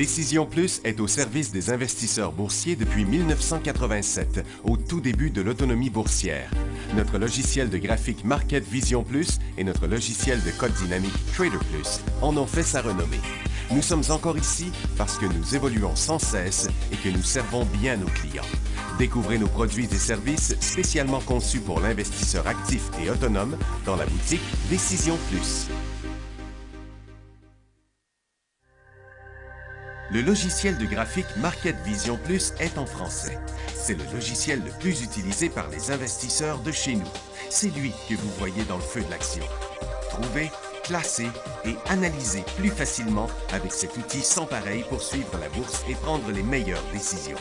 Décision Plus est au service des investisseurs boursiers depuis 1987, au tout début de l'autonomie boursière. Notre logiciel de graphique Market Vision Plus et notre logiciel de code dynamique Trader Plus en ont fait sa renommée. Nous sommes encore ici parce que nous évoluons sans cesse et que nous servons bien nos clients. Découvrez nos produits et services spécialement conçus pour l'investisseur actif et autonome dans la boutique Décision Plus. Le logiciel de graphique Market Vision Plus est en français. C'est le logiciel le plus utilisé par les investisseurs de chez nous. C'est lui que vous voyez dans le feu de l'action. Trouvez, classez et analysez plus facilement avec cet outil sans pareil pour suivre la bourse et prendre les meilleures décisions.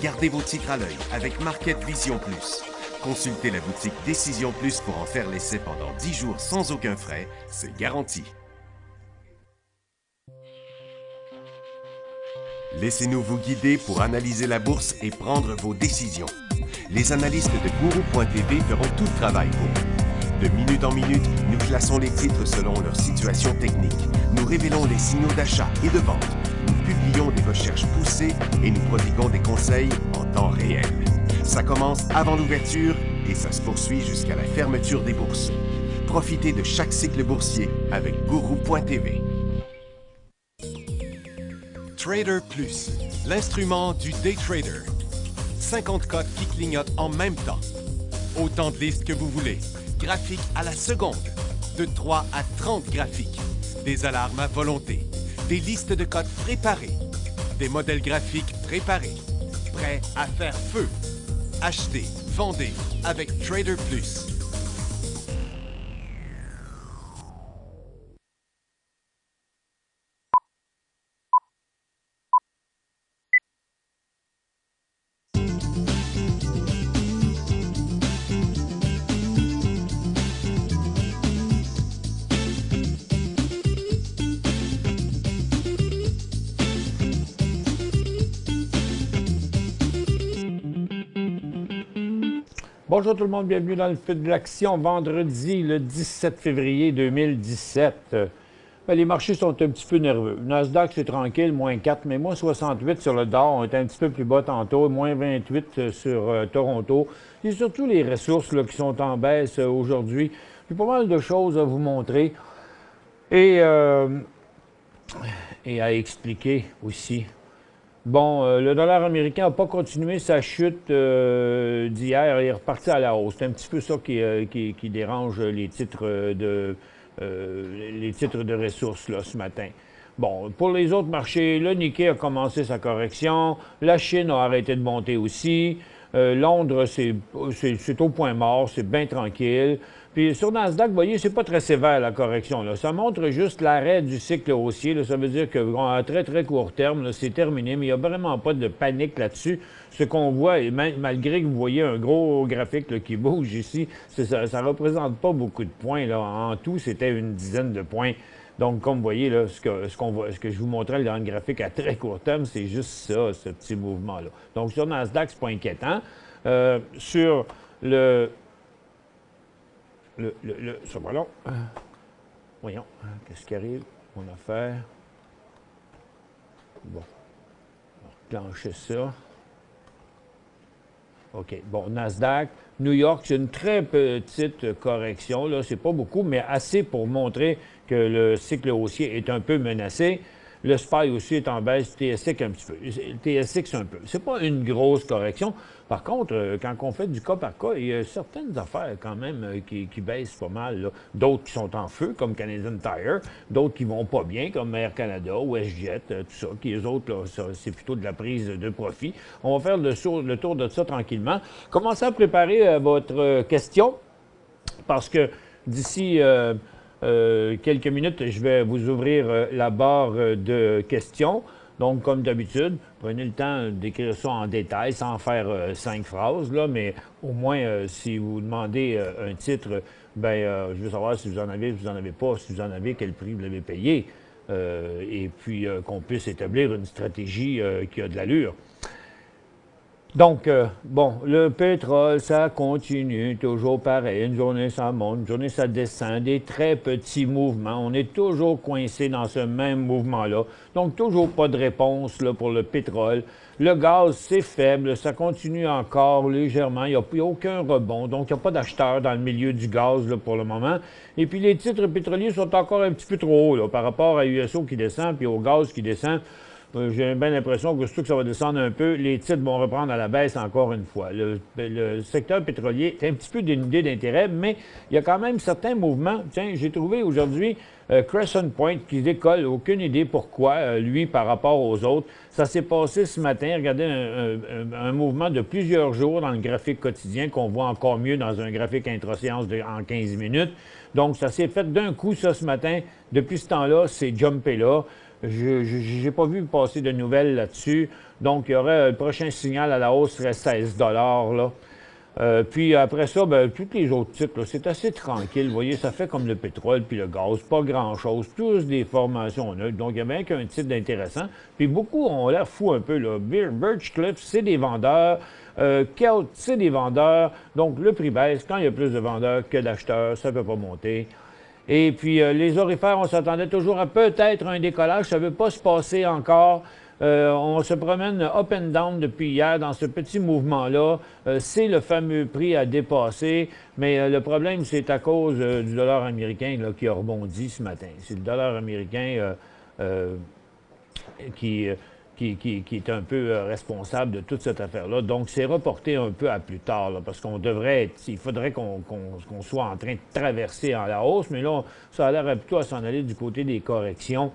Gardez vos titres à l'œil avec Market Vision Plus. Consultez la boutique Décision Plus pour en faire l'essai pendant 10 jours sans aucun frais, c'est garanti. Laissez-nous vous guider pour analyser la bourse et prendre vos décisions. Les analystes de Guru.tv feront tout le travail pour vous. De minute en minute, nous classons les titres selon leur situation technique. Nous révélons les signaux d'achat et de vente. Nous publions des recherches poussées et nous prodiguons des conseils en temps réel. Ça commence avant l'ouverture et ça se poursuit jusqu'à la fermeture des bourses. Profitez de chaque cycle boursier avec Guru.tv. Trader Plus, l'instrument du day trader. 50 cotes qui clignotent en même temps. Autant de listes que vous voulez. Graphiques à la seconde. De 3 à 30 graphiques. Des alarmes à volonté. Des listes de cotes préparées. Des modèles graphiques préparés. Prêts à faire feu. Achetez, vendez avec Trader Plus. Bonjour tout le monde, bienvenue dans le feu de l'action, vendredi le 17 février 2017. Les marchés sont un petit peu nerveux. Le Nasdaq, c'est tranquille, moins 4, mais moins 68 sur le Dow. On est un petit peu plus bas tantôt, moins 28 sur Toronto. C'est surtout les ressources là, qui sont en baisse aujourd'hui. J'ai pas mal de choses à vous montrer et à expliquer aussi. Bon, le dollar américain n'a pas continué sa chute d'hier. Il est reparti à la hausse. C'est un petit peu ça qui dérange les titres de ressources là, ce matin. Bon, pour les autres marchés, le Nikkei a commencé sa correction. La Chine a arrêté de monter aussi. Londres, c'est au point mort. C'est bien tranquille. Puis sur Nasdaq, vous voyez, c'est pas très sévère la correction. Là. Ça montre juste l'arrêt du cycle haussier. Là. Ça veut dire qu'à très, très court terme, c'est terminé, mais il n'y a vraiment pas de panique là-dessus. Ce qu'on voit, et malgré que vous voyez un gros graphique là, qui bouge ici, ça ne représente pas beaucoup de points. Là. En tout, c'était une dizaine de points. Donc, comme vous voyez, là, ce que je vous montrais dans le graphique à très court terme, c'est juste ça, ce petit mouvement-là. Donc, sur Nasdaq, c'est pas inquiétant. Sur ça va là. Voyons, qu'est-ce qui arrive? Mon affaire. Bon. On va enclencher ça. OK. Bon, Nasdaq. New York, c'est une très petite correction. Là, c'est pas beaucoup, mais assez pour montrer que le cycle haussier est un peu menacé. Le SPY aussi est en baisse, TSX un petit peu. TSX un peu. C'est pas une grosse correction. Par contre, quand on fait du cas par cas, il y a certaines affaires quand même qui baissent pas mal. D'autres qui sont en feu, comme Canadian Tire. D'autres qui vont pas bien, comme Air Canada, WestJet, tout ça. Qui les autres, là, c'est plutôt de la prise de profit. On va faire le tour de ça tranquillement. Commencez à préparer votre question, parce que d'ici quelques minutes, je vais vous ouvrir la barre de questions. Donc, comme d'habitude, prenez le temps d'écrire ça en détail, sans faire 5 phrases, là, mais au moins, si vous demandez un titre, je veux savoir si vous en avez, si vous n'en avez pas, si vous en avez, quel prix vous l'avez payé, et puis qu'on puisse établir une stratégie qui a de l'allure. Donc, bon, le pétrole, ça continue toujours pareil. Une journée, ça monte, une journée, ça descend. Des très petits mouvements. On est toujours coincé dans ce même mouvement-là. Donc, toujours pas de réponse là, pour le pétrole. Le gaz, c'est faible. Ça continue encore légèrement. Il n'y a aucun rebond. Donc, il n'y a pas d'acheteurs dans le milieu du gaz là, pour le moment. Et puis, les titres pétroliers sont encore un petit peu trop hauts là, par rapport à USO qui descend puis au gaz qui descend. J'ai bien l'impression que surtout que ça va descendre un peu, les titres vont reprendre à la baisse encore une fois. Le secteur pétrolier est un petit peu dénudé d'intérêt, mais il y a quand même certains mouvements. Tiens, j'ai trouvé aujourd'hui Crescent Point qui décolle, aucune idée pourquoi, lui, par rapport aux autres. Ça s'est passé ce matin, regardez, un mouvement de plusieurs jours dans le graphique quotidien qu'on voit encore mieux dans un graphique intra-séance en 15 minutes. Donc, ça s'est fait d'un coup, ça, ce matin. Depuis ce temps-là, c'est jumpé là. Je n'ai pas vu passer de nouvelles là-dessus. Donc, il y aurait le prochain signal à la hausse serait 16 là. Puis après ça, ben, tous les autres titres, c'est assez tranquille. Vous voyez, ça fait comme le pétrole puis le gaz, pas grand-chose. Tous des formations neutres. Donc, il y a bien qu'un titre d'intéressant. Puis beaucoup ont l'air fous un peu. Là. Birchcliff, c'est des vendeurs. Kelt, c'est des vendeurs. Donc, le prix baisse. Quand il y a plus de vendeurs que d'acheteurs, ça ne peut pas monter. Et puis, les orifères, on s'attendait toujours à peut-être un décollage. Ça ne veut pas se passer encore. On se promène up and down depuis hier dans ce petit mouvement-là. C'est le fameux prix à dépasser. Mais le problème, c'est à cause du dollar américain là, qui a rebondi ce matin. C'est le dollar américain qui est un peu responsable de toute cette affaire-là. Donc, c'est reporté un peu à plus tard, là, parce qu'on devrait être, il faudrait qu'on soit en train de traverser en la hausse, mais là, ça a l'air plutôt à s'en aller du côté des corrections.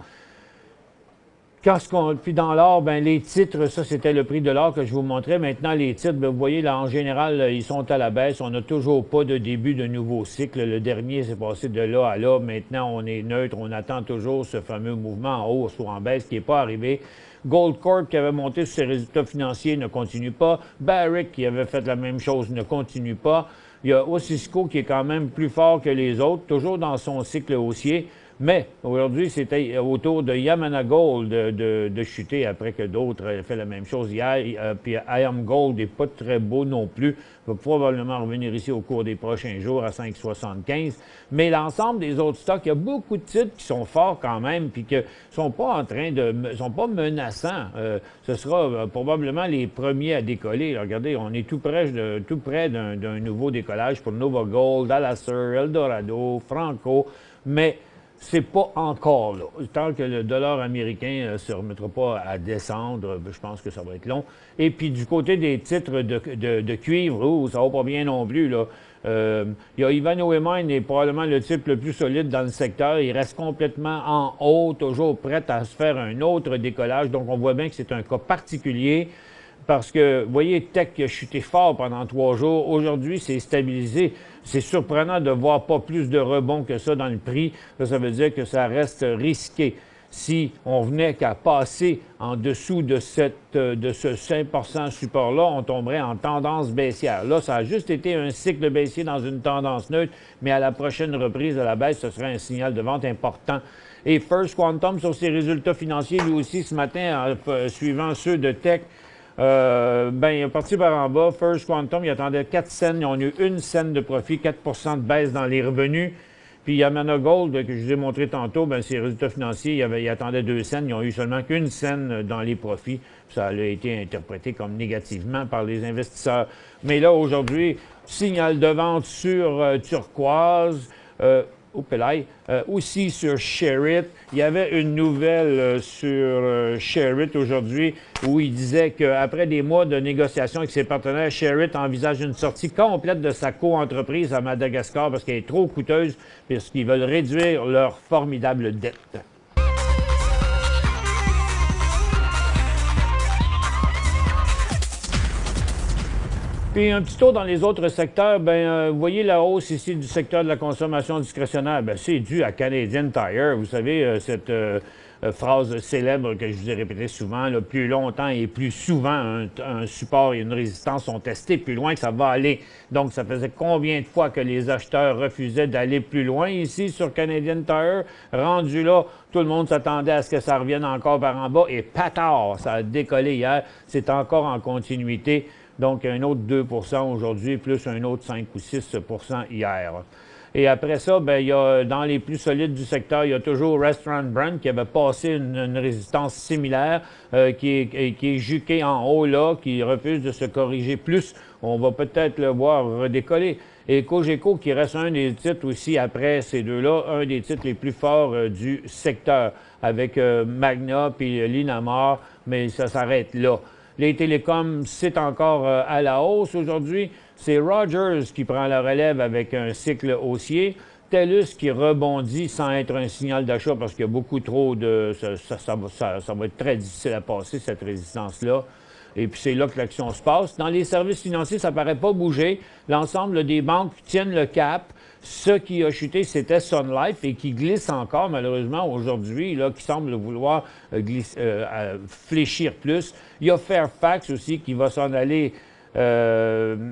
Puis dans l'or, ben les titres, ça c'était le prix de l'or que je vous montrais. Maintenant, les titres, ben, vous voyez, là, en général, ils sont à la baisse. On n'a toujours pas de début de nouveau cycle. Le dernier s'est passé de là à là. Maintenant, on est neutre. On attend toujours ce fameux mouvement en hausse ou en baisse qui n'est pas arrivé. Goldcorp, qui avait monté sur ses résultats financiers, ne continue pas. Barrick, qui avait fait la même chose, ne continue pas. Il y a Osisko, qui est quand même plus fort que les autres, toujours dans son cycle haussier. Mais aujourd'hui, c'était au tour de Yamana Gold de chuter après que d'autres aient fait la même chose hier. Puis IAM Gold n'est pas très beau non plus. Il va probablement revenir ici au cours des prochains jours à 5,75. Mais l'ensemble des autres stocks, il y a beaucoup de titres qui sont forts quand même puis qui sont pas sont pas menaçants. Ce sera probablement les premiers à décoller. Là, regardez, on est tout près d'un nouveau décollage pour Nova Gold, Alacer, Eldorado, Franco. Mais c'est pas encore là. Tant que le dollar américain ne se remettra pas à descendre, je pense que ça va être long. Et puis, du côté des titres de cuivre, ça va pas bien non plus, là. Il y a Ivanhoe Mines est probablement le type le plus solide dans le secteur. Il reste complètement en haut, toujours prêt à se faire un autre décollage. Donc, on voit bien que c'est un cas particulier. Parce que, vous voyez, Tech a chuté fort pendant 3 jours. Aujourd'hui, c'est stabilisé. C'est surprenant de voir pas plus de rebond que ça dans le prix. Ça veut dire que ça reste risqué. Si on venait qu'à passer en dessous de ce 5% support-là, on tomberait en tendance baissière. Là, ça a juste été un cycle baissier dans une tendance neutre, mais à la prochaine reprise de la baisse, ce serait un signal de vente important. Et First Quantum, sur ses résultats financiers, lui aussi, ce matin, suivant ceux de Tech, il est parti par en bas. First Quantum, il attendait 4 cents. Ils ont eu 1 cent de profit, 4 de baisse dans les revenus. Puis Yamana Gold, que je vous ai montré tantôt, ses résultats financiers, ils attendaient 2 cents. Ils ont eu seulement qu'1 cent dans les profits. Ça a été interprété comme négativement par les investisseurs. Mais là, aujourd'hui, signal de vente sur Turquoise. Aussi sur Sherritt. Il y avait une nouvelle sur Sherritt aujourd'hui où il disait qu'après des mois de négociations avec ses partenaires, Sherritt envisage une sortie complète de sa co-entreprise à Madagascar parce qu'elle est trop coûteuse puisqu'ils veulent réduire leur formidable dette. Puis un petit tour dans les autres secteurs, vous voyez la hausse ici du secteur de la consommation discrétionnaire, c'est dû à Canadian Tire. Vous savez, cette phrase célèbre que je vous ai répétée souvent, là, plus longtemps et plus souvent un support et une résistance sont testés, plus loin que ça va aller. Donc, ça faisait combien de fois que les acheteurs refusaient d'aller plus loin ici sur Canadian Tire? Rendu là, tout le monde s'attendait à ce que ça revienne encore par en bas et patard, ça a décollé hier. C'est encore en continuité. Donc, un autre 2 aujourd'hui, plus un autre 5 ou 6 hier. Et après ça, bien, il y a, dans les plus solides du secteur, il y a toujours Restaurant Brand qui avait passé une résistance similaire, qui est juqué en haut là, qui refuse de se corriger plus. On va peut-être le voir redécoller. Et Cogeco, qui reste un des titres aussi après ces deux-là, un des titres les plus forts du secteur, avec Magna puis Linamar, mais ça s'arrête là. Les télécoms, c'est encore à la hausse aujourd'hui. C'est Rogers qui prend la relève avec un cycle haussier. TELUS qui rebondit sans être un signal d'achat parce qu'il y a beaucoup trop de... Ça va être très difficile à passer, cette résistance-là. Et puis, c'est là que l'action se passe. Dans les services financiers, ça ne paraît pas bouger. L'ensemble des banques tiennent le cap. Ce qui a chuté, c'était Sun Life et qui glisse encore, malheureusement, aujourd'hui, là, qui semble vouloir fléchir plus. Il y a Fairfax aussi qui va s'en aller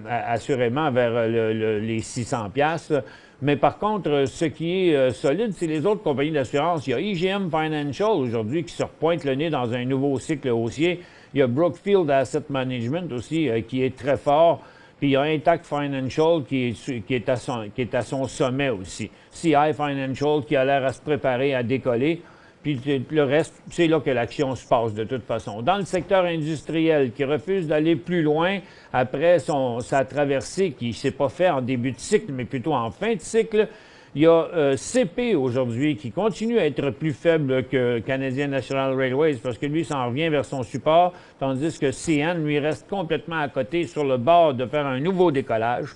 assurément vers les 600 $. Mais par contre, ce qui est solide, c'est les autres compagnies d'assurance. Il y a IGM Financial aujourd'hui qui se repointe le nez dans un nouveau cycle haussier. Il y a Brookfield Asset Management aussi qui est très fort. Puis il y a Intact Financial qui est à son sommet aussi. CI Financial qui a l'air à se préparer à décoller. Puis le reste, c'est là que l'action se passe de toute façon. Dans le secteur industriel, qui refuse d'aller plus loin après sa traversée, qui ne s'est pas fait en début de cycle, mais plutôt en fin de cycle, il y a CP aujourd'hui qui continue à être plus faible que Canadian National Railways parce que lui s'en revient vers son support, tandis que CN lui reste complètement à côté sur le bord de faire un nouveau décollage.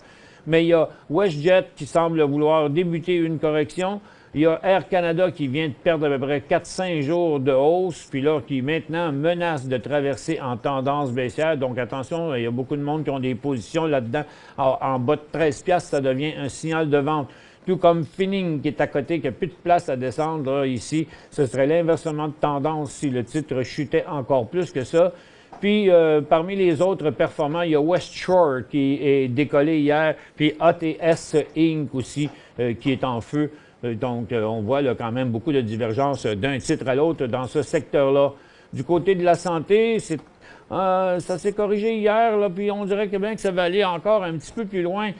Mais il y a WestJet qui semble vouloir débuter une correction. Il y a Air Canada qui vient de perdre à peu près 4-5 jours de hausse, puis là, qui maintenant menace de traverser en tendance baissière. Donc, attention, il y a beaucoup de monde qui ont des positions là-dedans. En bas de 13 $, ça devient un signal de vente. Tout comme Finning qui est à côté, qui n'a plus de place à descendre là, ici. Ce serait l'inversement de tendance si le titre chutait encore plus que ça. Puis, parmi les autres performants, il y a West Shore qui est décollé hier, puis ATS Inc. aussi qui est en feu. Donc, on voit là, quand même beaucoup de divergences d'un titre à l'autre dans ce secteur-là. Du côté de la santé, ça s'est corrigé hier, là, puis on dirait que bien que ça va aller encore un petit peu plus loin.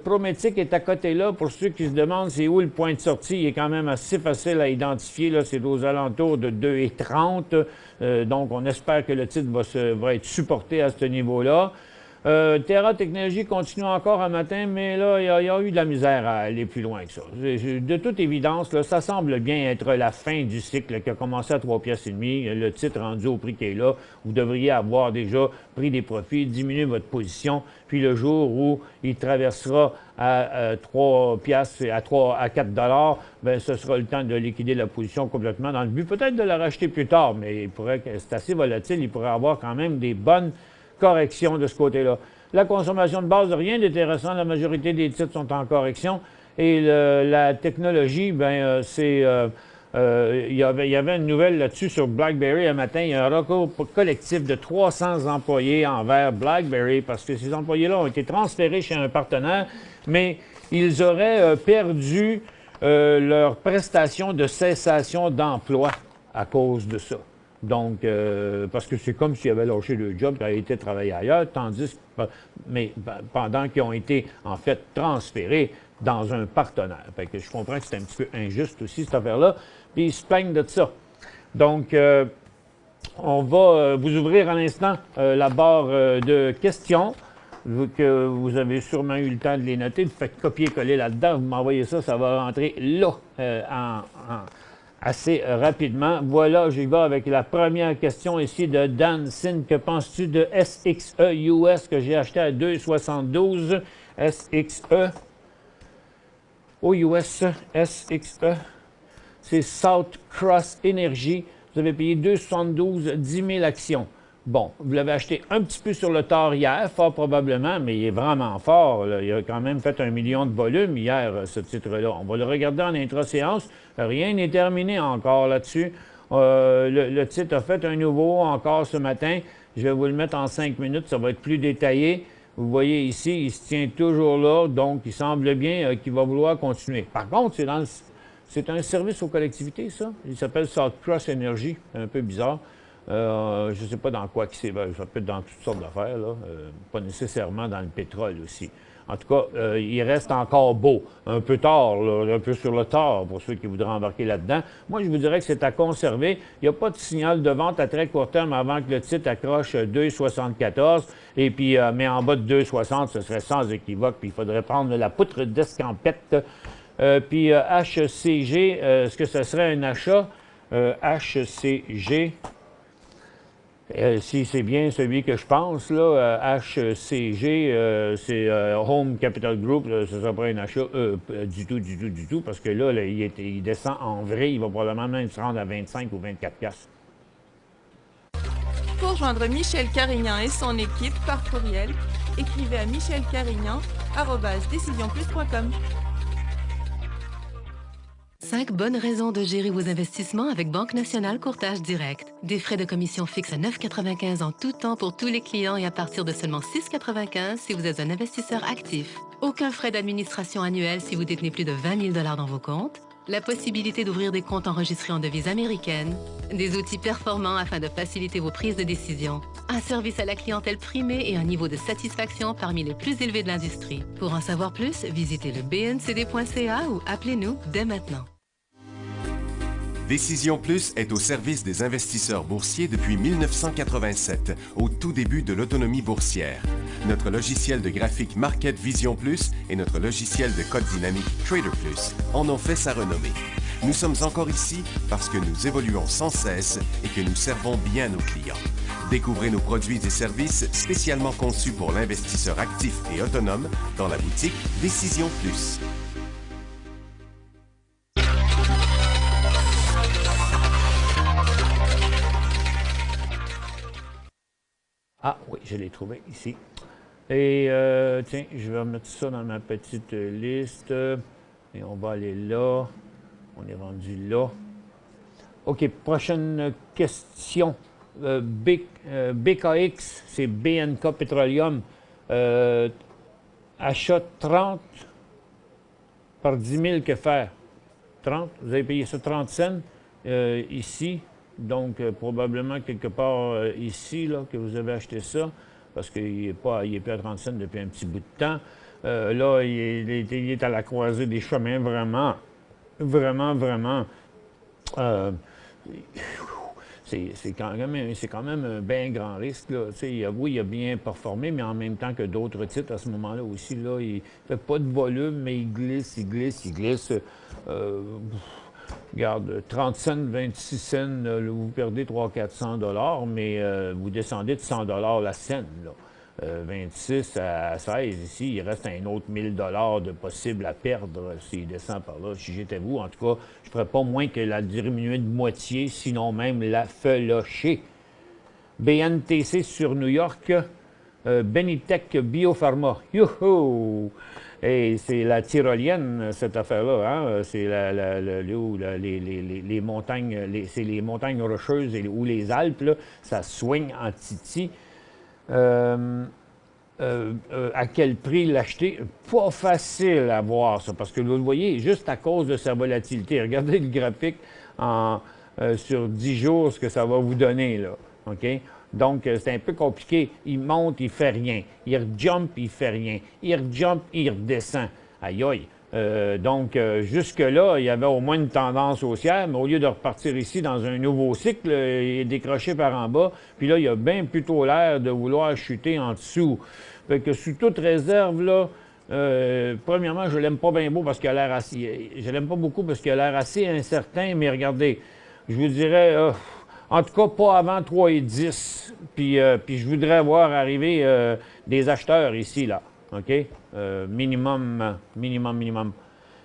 Prométhique est à côté là. Pour ceux qui se demandent c'est où le point de sortie, il est quand même assez facile à identifier. Là, c'est aux alentours de 2,30 $. Donc, on espère que le titre va être supporté à ce niveau-là. Terra Technologies continue encore un matin, mais là, il y a eu de la misère à aller plus loin que ça. De toute évidence, là, ça semble bien être la fin du cycle qui a commencé à 3,5 $. Le titre rendu au prix qui est là, vous devriez avoir déjà pris des profits, diminué votre position, puis le jour où il traversera à 3 $, à 4 $, bien, ce sera le temps de liquider la position complètement dans le but peut-être de la racheter plus tard, mais c'est assez volatile, il pourrait avoir quand même des bonnes correction de ce côté-là. La consommation de base, rien d'intéressant. La majorité des titres sont en correction. Et la technologie, bien, il y avait une nouvelle là-dessus sur BlackBerry un matin. Il y a un recours collectif de 300 employés envers BlackBerry parce que ces employés-là ont été transférés chez un partenaire, mais ils auraient perdu leur prestation de cessation d'emploi à cause de ça. Donc, parce que c'est comme s'ils avaient lâché le job et avaient été travailler ailleurs, mais pendant qu'ils ont été, en fait, transférés dans un partenaire. Fait que je comprends que c'est un petit peu injuste aussi, cette affaire-là, puis ils se plaignent de ça. Donc, on va vous ouvrir à l'instant la barre de questions, que vous avez sûrement eu le temps de les noter. Vous faites copier-coller là-dedans, vous m'envoyez ça, ça va rentrer là, assez rapidement. Voilà, j'y vais avec la première question ici de Dan Sin. Que penses-tu de SXE US que j'ai acheté à 2,72? SXE. Au US, SXE. C'est South Cross Energy. Vous avez payé 2,72, 10 000 actions. Bon, vous l'avez acheté un petit peu sur le tard hier, fort probablement, mais il est vraiment fort. Là. Il a quand même fait 1 million de volume hier, ce titre-là. On va le regarder en intra-séance. Rien n'est terminé encore là-dessus. Le titre a fait un nouveau encore ce matin. Je vais vous le mettre en 5 minutes, ça va être plus détaillé. Vous voyez ici, il se tient toujours là, donc il semble bien qu'il va vouloir continuer. Par contre, c'est un service aux collectivités, ça. Il s'appelle South Cross Energy, un peu bizarre. Je ne sais pas dans quoi ça peut être dans toutes sortes d'affaires, là. Pas nécessairement dans le pétrole aussi. En tout cas, il reste encore beau. Un peu tard, là, un peu sur le tard pour ceux qui voudraient embarquer là-dedans. Moi, je vous dirais que c'est à conserver. Il n'y a pas de signal de vente à très court terme avant que le titre accroche 2,74. Et puis, mais en bas de 2,60, ce serait sans équivoque. Puis, il faudrait prendre la poutre d'escampette. Puis, HCG, est-ce que ce serait un achat? HCG... si c'est bien celui que je pense, là, HCG, c'est Home Capital Group, là, ce ne sera pas un achat du tout, parce que là, il descend en vrai, il va probablement même se rendre à 25 ou 24 piastres. Pour joindre Michel Carignan et son équipe par courriel, écrivez à michelcarignan@decisionplus.com. 5 bonnes raisons de gérer vos investissements avec Banque Nationale Courtage Direct. Des frais de commission fixes à 9,95 en tout temps pour tous les clients et à partir de seulement 6,95 si vous êtes un investisseur actif. Aucun frais d'administration annuel si vous détenez plus de 20 000 $ dans vos comptes. La possibilité d'ouvrir des comptes enregistrés en devise américaine. Des outils performants afin de faciliter vos prises de décision. Un service à la clientèle primé et un niveau de satisfaction parmi les plus élevés de l'industrie. Pour en savoir plus, visitez le bncd.ca ou appelez-nous dès maintenant. Décision Plus est au service des investisseurs boursiers depuis 1987, au tout début de l'autonomie boursière. Notre logiciel de graphique Market Vision Plus et notre logiciel de code dynamique Trader Plus en ont fait sa renommée. Nous sommes encore ici parce que nous évoluons sans cesse et que nous servons bien nos clients. Découvrez nos produits et services spécialement conçus pour l'investisseur actif et autonome dans la boutique Décision Plus. Ah oui, je l'ai trouvé ici. Et tiens, je vais mettre ça dans ma petite liste. Et on va aller là. On est rendu là. OK, prochaine question. BKX, c'est BNK Petroleum. Achat 30 par 10 000, que faire? 30, vous avez payé ça 30 cents ici. Donc, probablement quelque part ici, là, que vous avez acheté ça, parce qu'il n'est plus à 30 cents depuis un petit bout de temps. Là, il est à la croisée des chemins, vraiment. C'est quand même un bien grand risque, là. Oui, il a bien performé, mais en même temps que d'autres titres à ce moment-là aussi, là, il ne fait pas de volume, mais il glisse. Regarde, 30 cents, 26 cents, vous perdez 300-400 $, mais vous descendez de 100 $ la scène, là. 26 à 16, ici, il reste un autre 1 000 $ de possible à perdre s'il descend par là. Si j'étais vous, en tout cas, je ne ferais pas moins que la diminuer de moitié, sinon même la felocher. BNTC sur New York, Benitech Biopharma. Youhou! Et c'est la tyrolienne, cette affaire-là, hein? C'est les montagnes, c'est les montagnes rocheuses ou les Alpes, là, ça swing en titi. À quel prix l'acheter? Pas facile à voir, ça, parce que vous le voyez, juste à cause de sa volatilité. Regardez le graphique sur 10 jours, ce que ça va vous donner, là. OK? Donc, c'est un peu compliqué. Il monte, il fait rien. Il rejump, il fait rien. Il rejump, il redescend. Aïe, aïe. Donc, jusque-là, il y avait au moins une tendance haussière, mais au lieu de repartir ici dans un nouveau cycle, il est décroché par en bas. Puis là, il a bien plutôt l'air de vouloir chuter en dessous. Fait que sous toute réserve, là, premièrement, je l'aime pas bien beau parce qu'il a l'air assez... Je l'aime pas beaucoup parce qu'il a l'air assez incertain, mais regardez, je vous dirais... en tout cas, pas avant 3,10. Puis je voudrais voir arriver des acheteurs ici, là. OK? Minimum.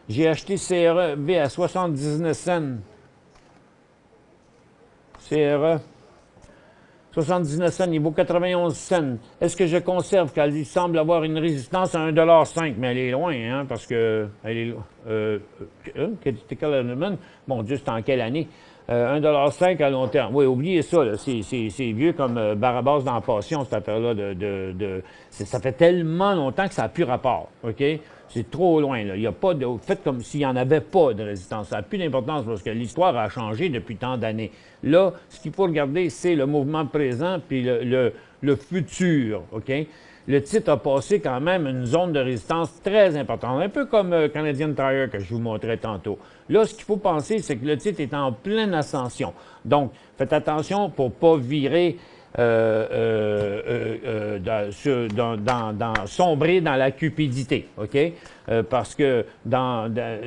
J'ai acheté CRE à 79 cents. CRE, 79 cents, il vaut 91 cents. Est-ce que je conserve car il semble avoir une résistance à 1,05 $? Mais elle est loin, hein, parce que... Elle est... Critical Element, mon Dieu, c'est en quelle année? 1,05 $ à long terme. Oui, oubliez ça, là. C'est vieux comme Barabas dans la Passion, cette affaire-là. Ça fait tellement longtemps que ça n'a plus rapport, OK? C'est trop loin, là. Il y a pas de... Faites comme s'il n'y en avait pas de résistance. Ça n'a plus d'importance parce que l'histoire a changé depuis tant d'années. Là, ce qu'il faut regarder, c'est le mouvement présent puis le futur, OK? Le titre a passé quand même une zone de résistance très importante, un peu comme Canadian Tire que je vous montrais tantôt. Là, ce qu'il faut penser, c'est que le titre est en pleine ascension. Donc, faites attention pour ne pas virer, sombrer dans la cupidité, OK? Parce que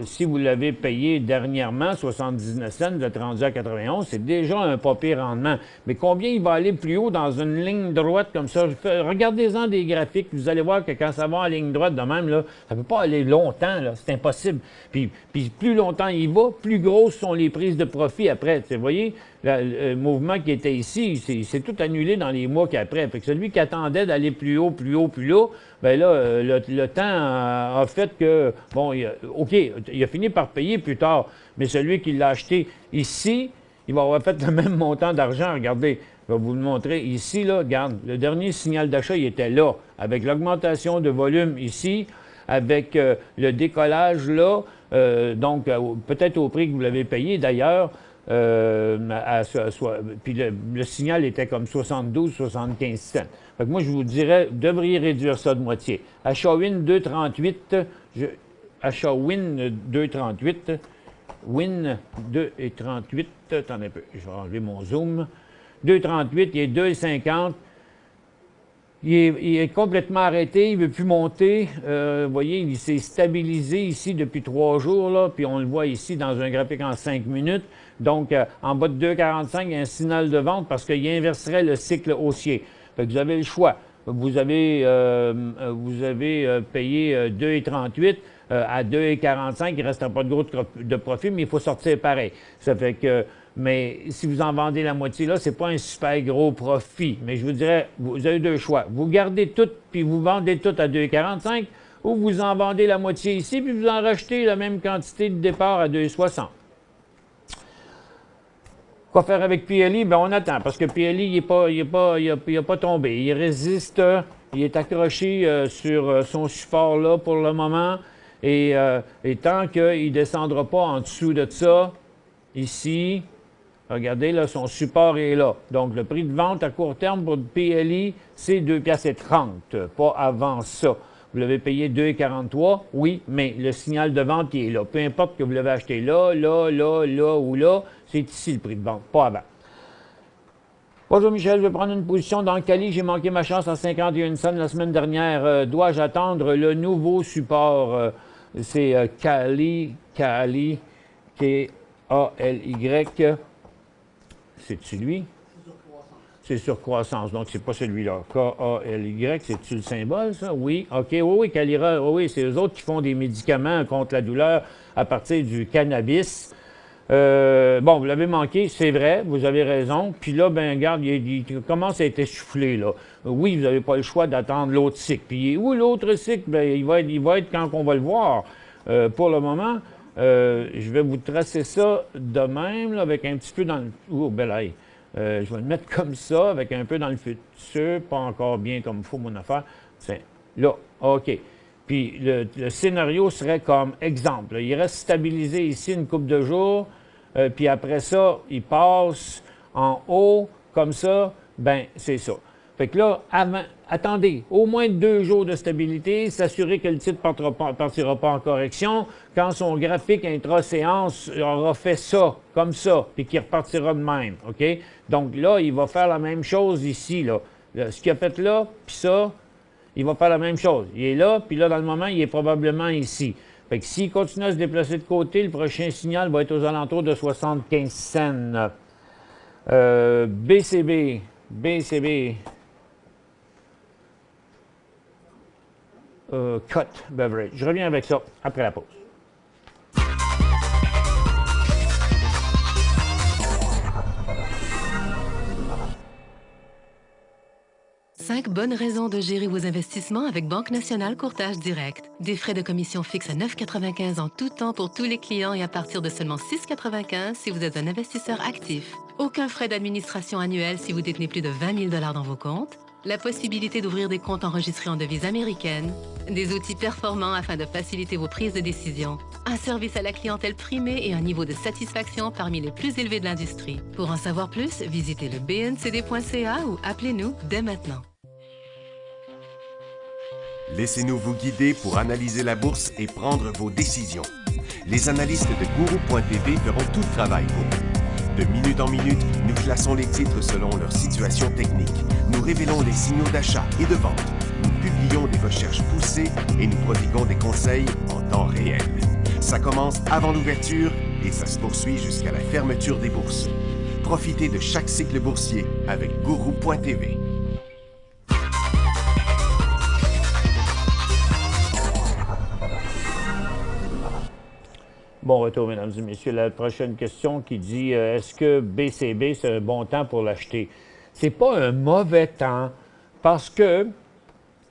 si vous l'avez payé dernièrement, 79 cents, vous êtes rendu à 91, c'est déjà un pas pire rendement. Mais combien il va aller plus haut dans une ligne droite comme ça? Regardez-en des graphiques, vous allez voir que quand ça va en ligne droite de même, là, ça ne peut pas aller longtemps, là, c'est impossible. Puis plus longtemps il va, plus grosses sont les prises de profit après. Vous voyez, le mouvement qui était ici, c'est tout annulé dans les mois qu'après. Fait que celui qui attendait d'aller plus haut, plus haut, plus haut, bien là, le temps a fait que, bon, OK, il a fini par payer plus tard, mais celui qui l'a acheté ici, il va avoir fait le même montant d'argent. Regardez, je vais vous le montrer ici, là, regarde, le dernier signal d'achat, il était là, avec l'augmentation de volume ici, avec le décollage là, donc peut-être au prix que vous l'avez payé d'ailleurs, puis le signal était comme 72-75 cents. Fait que moi, je vous dirais, vous devriez réduire ça de moitié. Achat Win 2,38, achat Win 2,38, Win 2,38, attendez un peu, je vais enlever mon zoom. 2,38, il est 2,50. Il est complètement arrêté, il ne veut plus monter. Vous voyez, il s'est stabilisé ici depuis 3 jours, là, puis on le voit ici dans un graphique en 5 minutes. Donc, en bas de 2,45, il y a un signal de vente parce qu'il inverserait le cycle haussier. Fait que vous avez le choix. Vous avez payé 2,38 à 2,45, il ne restera pas de gros de profit, mais il faut sortir pareil. Ça fait que... Mais si vous en vendez la moitié là, c'est pas un super gros profit. Mais je vous dirais, vous avez 2 choix. Vous gardez tout, puis vous vendez tout à 2,45, ou vous en vendez la moitié ici, puis vous en rachetez la même quantité de départ à 2,60. Quoi faire avec PLI? Bien, on attend, parce que PLI, il n'a pas tombé. Il résiste, il est accroché sur son support là pour le moment. Et tant qu'il ne descendra pas en dessous de ça, ici, regardez, là, son support est là. Donc, le prix de vente à court terme pour le PLI, c'est 2,30 $, pas avant ça. Vous l'avez payé 2,43, oui, mais le signal de vente, il est là. Peu importe que vous l'avez acheté là, là, là, là ou là, c'est ici le prix de vente, pas avant. Bonjour Michel, je vais prendre une position dans Cali. J'ai manqué ma chance à 51 cents la semaine dernière. Dois-je attendre le nouveau support? C'est Cali, K-A-L-Y. C'est-tu lui? C'est sur croissance, donc c'est pas celui-là. K-A-L-Y, c'est-tu le symbole, ça? Oui, OK, oui, Calira, oui, c'est eux autres qui font des médicaments contre la douleur à partir du cannabis. Bon, vous l'avez manqué, c'est vrai, vous avez raison. Puis là, ben regarde, il commence à être essoufflé, là. Oui, vous n'avez pas le choix d'attendre l'autre cycle. Puis où l'autre cycle? Ben, il va être quand on va le voir. Pour le moment, je vais vous tracer ça de même, là, avec un petit peu dans le... Oh, bel aïe. Je vais le mettre comme ça, avec un peu dans le futur, pas encore bien comme il faut mon affaire. C'est là, OK. Puis le scénario serait comme exemple. Là, il reste stabilisé ici une couple de jours, puis après ça, il passe en haut, comme ça, ben c'est ça. Fait que là, attendez, au moins 2 jours de stabilité, s'assurer que le titre ne partira pas en correction. Quand son graphique intra-séance aura fait ça, comme ça, puis qu'il repartira de même, OK? Donc là, il va faire la même chose ici, là. Ce qu'il a fait là, puis ça, il va faire la même chose. Il est là, puis là, dans le moment, il est probablement ici. Fait que s'il continue à se déplacer de côté, le prochain signal va être aux alentours de 75 cents. BCB. Cut Beverage. Je reviens avec ça après la pause. Cinq bonnes raisons de gérer vos investissements avec Banque Nationale Courtage Direct. Des frais de commission fixes à 9,95 en tout temps pour tous les clients et à partir de seulement 6,95 si vous êtes un investisseur actif. Aucun frais d'administration annuel si vous détenez plus de 20 000 $ dans vos comptes. la possibilité d'ouvrir des comptes enregistrés en devises américaines, des outils performants afin de faciliter vos prises de décision, un service à la clientèle primé et un niveau de satisfaction parmi les plus élevés de l'industrie. Pour en savoir plus, visitez le bncd.ca ou appelez-nous dès maintenant. Laissez-nous vous guider pour analyser la bourse et prendre vos décisions. Les analystes de Guru.tv feront tout le travail pour vous. De minute en minute, nous classons les titres selon leur situation technique. Nous révélons les signaux d'achat et de vente. Nous publions des recherches poussées et nous prodiguons des conseils en temps réel. Ça commence avant l'ouverture et ça se poursuit jusqu'à la fermeture des bourses. Profitez de chaque cycle boursier avec Guru.tv. Bon retour, mesdames et messieurs. La prochaine question qui dit est-ce que BCB, c'est un bon temps pour l'acheter? C'est pas un mauvais temps parce que,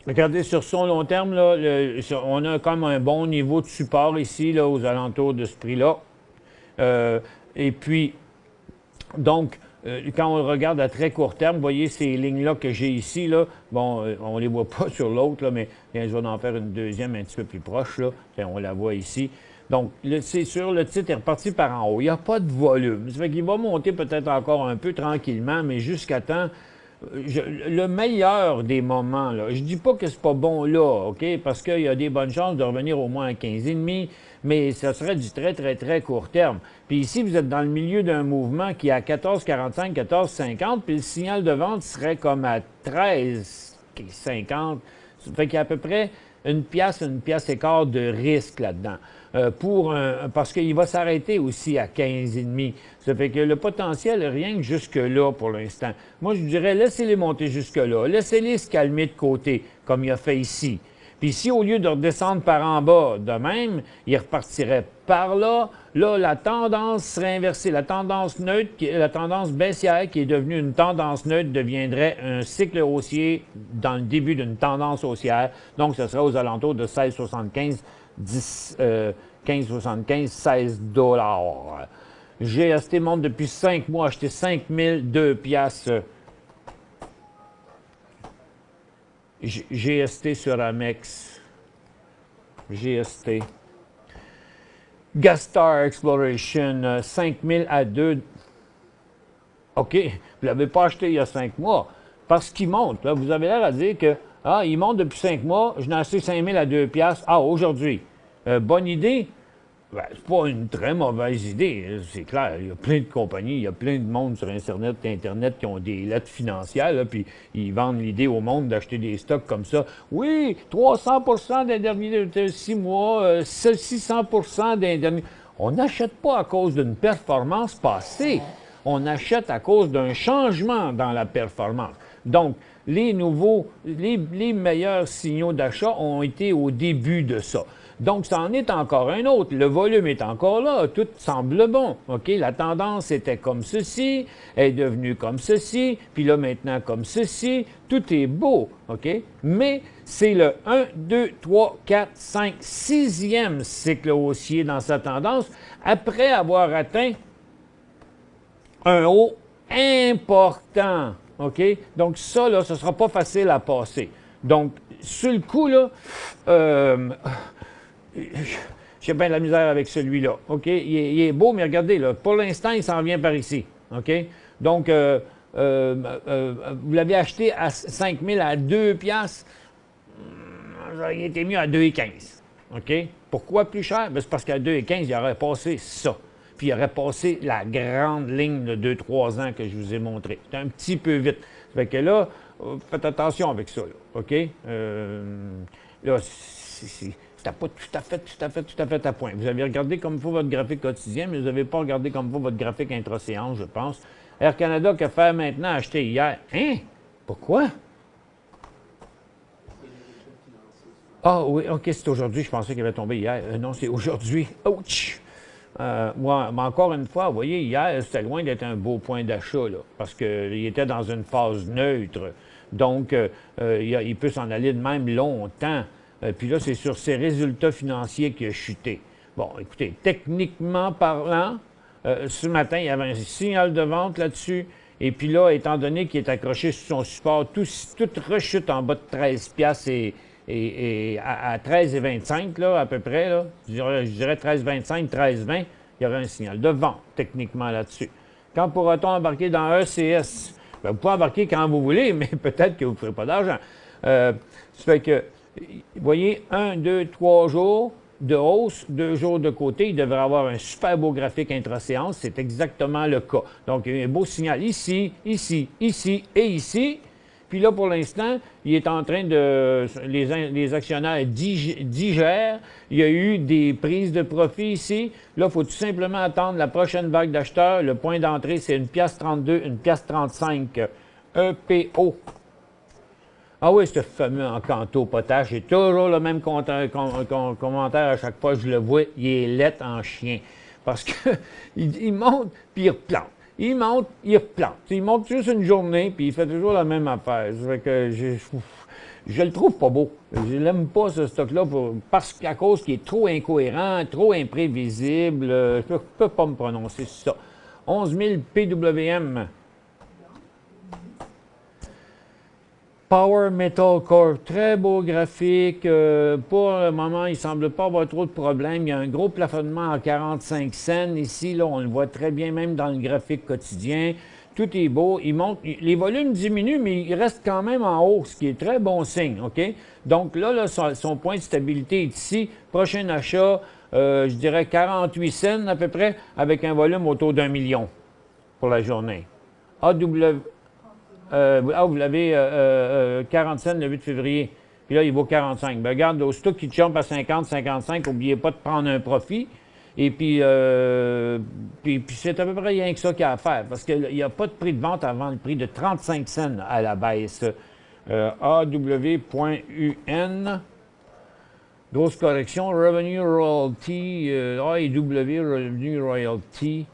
regardez, sur son long terme, là, on a comme un bon niveau de support ici, là, aux alentours de ce prix-là. Et puis, donc, quand on regarde à très court terme, vous voyez ces lignes-là que j'ai ici, là, bon, on ne les voit pas sur l'autre, mais bien, je vais en faire une deuxième un petit peu plus proche, là. Bien, on la voit ici. Donc, c'est sûr, le titre est reparti par en haut. Il n'y a pas de volume. Ça fait qu'il va monter peut-être encore un peu tranquillement, mais jusqu'à temps, le meilleur des moments, là, je dis pas que c'est pas bon là, OK? Parce qu'il y a des bonnes chances de revenir au moins à 15,5, mais ça serait du très, très, très court terme. Puis ici, vous êtes dans le milieu d'un mouvement qui est à 14,45, 14,50, puis le signal de vente serait comme à 13,50. Ça fait qu'il y a à peu près une pièce et quart de risque là-dedans. Parce qu'il va s'arrêter aussi à 15,5. Ça fait que le potentiel, rien que jusque-là pour l'instant. Moi, je dirais, laissez-les monter jusque-là. Laissez-les se calmer de côté, comme il a fait ici. Puis si, au lieu de redescendre par en bas de même, il repartirait par là, là, la tendance serait inversée. La tendance neutre, la tendance baissière qui est devenue une tendance neutre deviendrait un cycle haussier dans le début d'une tendance haussière. Donc, ce serait aux alentours de 16,75 15,75, 16 $. GST monte depuis 5 mois, acheté 5 002 piastres. GST sur Amex. GST. Gastar Exploration, 5 000 à 2. OK, vous ne l'avez pas acheté il y a 5 mois. Parce qu'il monte. Là, vous avez l'air à dire que il monte depuis 5 mois, je n'ai acheté 5 000 à 2 piastres. Aujourd'hui. Bonne idée? Ben, c'est pas une très mauvaise idée, c'est clair. Il y a plein de compagnies, il y a plein de monde sur Internet qui ont des lettres financières, là, puis ils vendent l'idée au monde d'acheter des stocks comme ça. Oui, 300 des derniers 6 mois, 600 des derniers... On n'achète pas à cause d'une performance passée. On achète à cause d'un changement dans la performance. Donc, les meilleurs signaux d'achat ont été au début de ça. Donc, ça en est encore un autre. Le volume est encore là. Tout semble bon. OK? La tendance était comme ceci, elle est devenue comme ceci, puis là, maintenant, comme ceci. Tout est beau. OK? Mais c'est le 1, 2, 3, 4, 5, 6e cycle haussier dans sa tendance après avoir atteint un haut important. OK? Donc, ça, là, ce ne sera pas facile à passer. Donc, sur le coup, là, j'ai bien de la misère avec celui-là. OK? Il est beau, mais regardez, là, pour l'instant, il s'en vient par ici. OK? Donc, vous l'avez acheté à 5 000 à 2 piastres. Il était mieux à 2,15. OK? Pourquoi plus cher? Ben, c'est parce qu'à 2,15, il aurait passé ça. Puis il aurait passé la grande ligne de 2-3 ans que je vous ai montré. C'est un petit peu vite. Ça fait que là, faites attention avec ça. Là, OK? Là, c'était pas tout à fait à point. Vous avez regardé comme il faut votre graphique quotidien, mais vous n'avez pas regardé comme il faut votre graphique intra-séance, je pense. Air Canada, que faire maintenant? Acheter hier. Hein? Pourquoi? Ah oui, OK, c'est aujourd'hui. Je pensais qu'il avait tombé hier. Non, c'est aujourd'hui. Ouch! Moi, mais encore une fois, vous voyez, hier, c'était loin d'être un beau point d'achat, là, parce qu'il était dans une phase neutre. Donc, il peut s'en aller de même longtemps. Puis là, c'est sur ses résultats financiers qu'il a chuté. Bon, écoutez, techniquement parlant, ce matin, il y avait un signal de vente là-dessus. Et puis là, étant donné qu'il est accroché sur son support, tout rechute en bas de 13 piastres et à 13,25 là, à peu près, là, je dirais 13,25, 13,20, il y aurait un signal de vente techniquement là-dessus. Quand pourra-t-on embarquer dans ECS? Bien, vous pouvez embarquer quand vous voulez, mais peut-être que vous ne ferez pas d'argent. Ça fait que, vous voyez, 1, 2, 3 jours de hausse, 2 jours de côté, il devrait avoir un super beau graphique intra-séance. C'est exactement le cas. Donc, il y a un beau signal ici, ici, ici et ici. Puis là, pour l'instant, il est en train de... Les actionnaires digèrent. Il y a eu des prises de profit ici. Là, il faut tout simplement attendre la prochaine vague d'acheteurs. Le point d'entrée, c'est 1,32 1,35 EPO. Ah oui, ce fameux Encanto potache, j'ai toujours le même commentaire à chaque fois que je le vois. Il est laid en chien. Parce que il monte, puis il replante. Il monte, il replante. Il monte juste une journée, puis il fait toujours la même affaire. Ça fait que je le trouve pas beau. Je l'aime pas, ce stock-là, parce qu'à cause qu'il est trop incohérent, trop imprévisible. Je peux pas me prononcer sur ça. 11 000 PWM. Power Metal Corp, très beau graphique. Pour le moment, il ne semble pas avoir trop de problèmes. Il y a un gros plafonnement à 45 cents. Ici, là, on le voit très bien, même dans le graphique quotidien. Tout est beau. Il monte. Les volumes diminuent, mais il reste quand même en haut, ce qui est très bon signe. OK? Donc là, son point de stabilité est ici. Prochain achat, je dirais 48 cents à peu près, avec un volume autour d'1 million pour la journée. Vous l'avez 40 cents le 8 février. Puis là, il vaut 45. Bien, regarde, aussitôt qu'il jump à 50, 55, n'oubliez pas de prendre un profit. Et puis, puis c'est à peu près rien que ça qu'il y a à faire. Parce qu'il n'y a pas de prix de vente avant le prix de 35 cents à la baisse. AW.UN. Grosse correction. Revenue Royalty. AEW Revenue Royalty.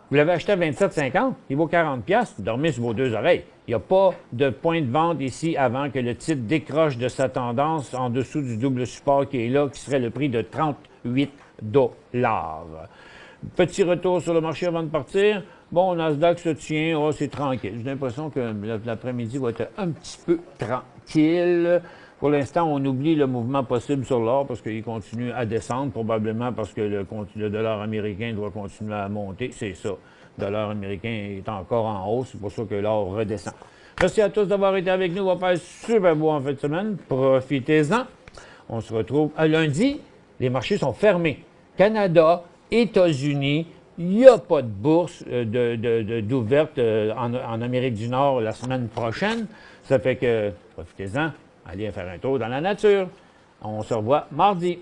Vous l'avez acheté à 27,50, il vaut 40$, vous dormez sur vos deux oreilles. Il n'y a pas de point de vente ici avant que le titre décroche de sa tendance en dessous du double support qui est là, qui serait le prix de 38$. Petit retour sur le marché avant de partir. Bon, Nasdaq se tient, c'est tranquille. J'ai l'impression que l'après-midi va être un petit peu tranquille. Pour l'instant, on oublie le mouvement possible sur l'or parce qu'il continue à descendre, probablement parce que le dollar américain doit continuer à monter. C'est ça. Le dollar américain est encore en hausse. C'est pour ça que l'or redescend. Merci à tous d'avoir été avec nous. On va faire super beau en fin de semaine. Profitez-en. On se retrouve à lundi. Les marchés sont fermés. Canada, États-Unis, il n'y a pas de bourse d'ouverte en Amérique du Nord la semaine prochaine. Ça fait que profitez-en. Allez faire un tour dans la nature. On se revoit mardi.